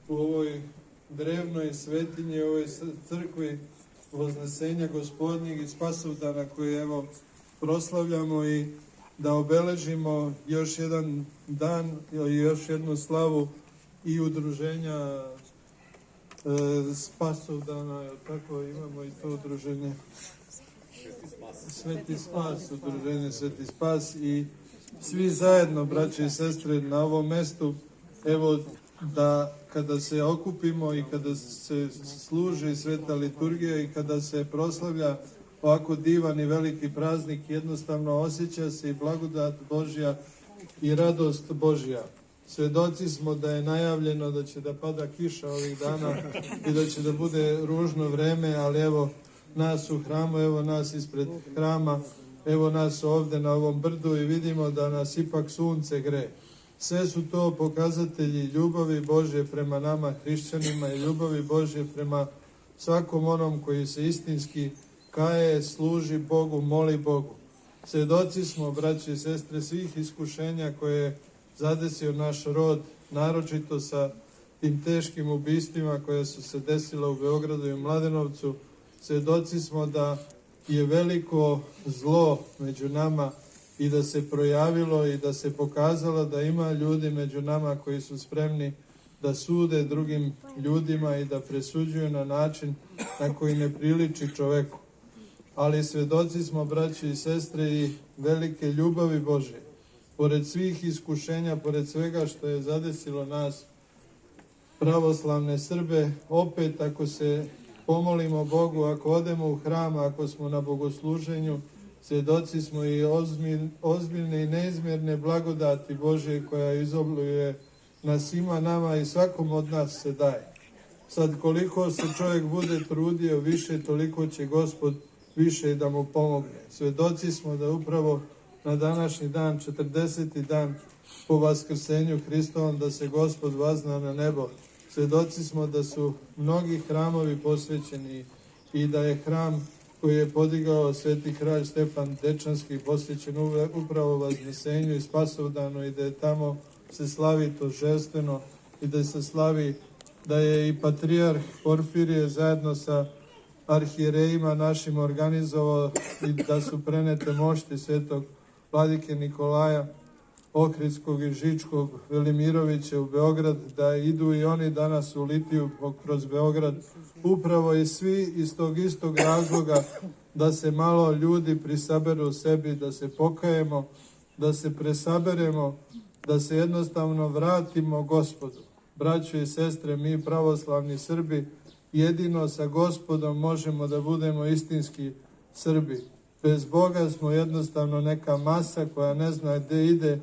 u ovoj drevnoj svetinji, ovoj crkvi Voznesenja Gospodnjeg i Spasovdana koji evo proslavljamo i da obeležimo još jedan dan i još jednu slavu i udruženja Spasovdana, tako imamo i to udruženje Sveti Spas, udruženje Sveti Spas i svi zajedno, braće i sestre, na ovom mestu, evo da kada se okupimo i kada se služi sveta liturgija i kada se proslavlja ovako divan i veliki praznik, jednostavno osjeća se i blagodat Božja i radost Božja. Svedoci smo da je najavljeno da će da pada kiša ovih dana i da će da bude ružno vreme, ali evo nas u hramu, evo nas ispred hrama, evo nas ovde na ovom brdu i vidimo da nas ipak sunce greje. Sve su to pokazatelji ljubavi Božje prema nama hrišćanima i ljubavi Božje prema svakom onom koji se istinski kaje, služi Bogu, moli Bogu. Svedoci smo, braće i sestre, svih iskušenja koje je zadesio naš rod, naročito sa tim teškim ubistvima koje su se desila u Beogradu i u Mladenovcu. Svedoci smo da je veliko zlo među nama i da se projavilo i da se pokazalo da ima ljudi među nama koji su spremni da sude drugim ljudima i da presuđuju na način na koji ne priliči čoveku. Ali svedoci smo, braći i sestre, i velike ljubavi Božje. Pored svih iskušenja, pored svega što je zadesilo nas, pravoslavne Srbe, opet ako se pomolimo Bogu, ako odemo u hram, ako smo na bogosluženju, svjedoci smo i ozbiljne i neizmjerne blagodati Božje koja izobluje na svima nama i svakom od nas se daje. Sad koliko se čovjek bude trudio više, toliko će Gospod više da mu pomogne. Svjedoci smo da upravo na današnji dan, 40. dan po vaskrsenju Hristovom, da se Gospod vazna na nebo. Svjedoci smo da su mnogi hramovi posvećeni i da je hram koji je podigao sveti kralj Stefan Dečanski posvećen upravo Vaznesenju i Spasovdanu i da je tamo se slavi to žestveno i da se slavi da je i patrijarh Porfirije zajedno sa arhijerejima našim organizovao i da su prenete mošti svetog vladike Nikolaja Ohridskog i Žičkog Velimirovića u Beograd, da idu i oni danas u litiju kroz Beograd, upravo i svi iz tog istog razloga da se malo ljudi prisaberu u sebi, da se pokajemo, da se presaberemo, da se jednostavno vratimo Gospodu. Braćo i sestre, mi pravoslavni Srbi jedino sa Gospodom možemo da budemo istinski Srbi. Bez Boga smo jednostavno neka masa koja ne zna gde ide,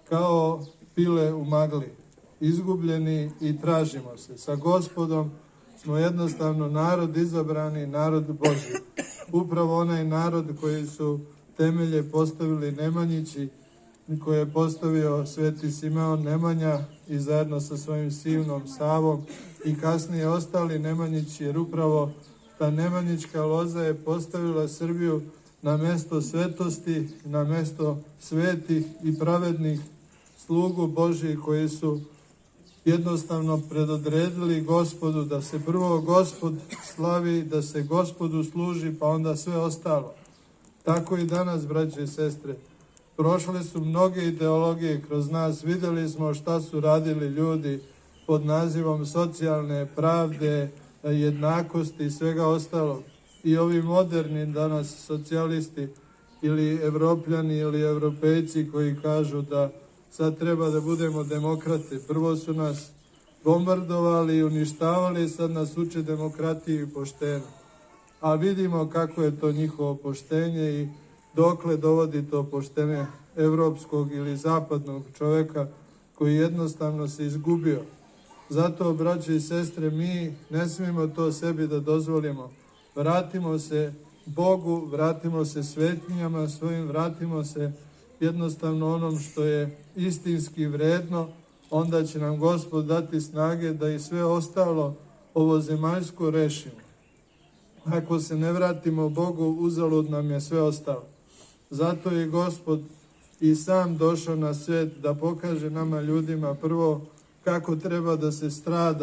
kao pile u magli, izgubljeni i tražimo se. Sa Gospodom smo jednostavno narod izabrani, narod Božji. Upravo onaj narod koji su temelje postavili Nemanjići, koje je postavio sveti Simeon Nemanja i zajedno sa svojim sinom Savom i kasnije ostali Nemanjići, jer upravo ta Nemanjićka loza je postavila Srbiju na mesto svetosti, na mesto svetih i pravednih slugu Božih koji su jednostavno predodredili Gospodu da se prvo Gospod slavi, da se Gospodu služi, pa onda sve ostalo. Tako i danas, braće i sestre, prošle su mnoge ideologije kroz nas, videli smo šta su radili ljudi pod nazivom socijalne pravde, jednakosti i svega ostalog. I ovi moderni danas socijalisti ili evropljani ili evropejci koji kažu da sad treba da budemo demokrate. Prvo su nas bombardovali i uništavali, sad nas uče demokratiji i poštenju. A vidimo kako je to njihovo poštenje i dokle dovodi to poštenje evropskog ili zapadnog čoveka koji jednostavno se izgubio. Zato, braće i sestre, mi ne smijemo to sebi da dozvolimo. Vratimo se Bogu, vratimo se svetinjama svojim, vratimo se jednostavno onom što je istinski vredno, onda će nam Gospod dati snage da i sve ostalo ovo zemaljsko rešimo. Ako se ne vratimo Bogu, uzalud nam je sve ostalo. Zato je Gospod i sam došao na svet da pokaže nama ljudima prvo kako treba da se strada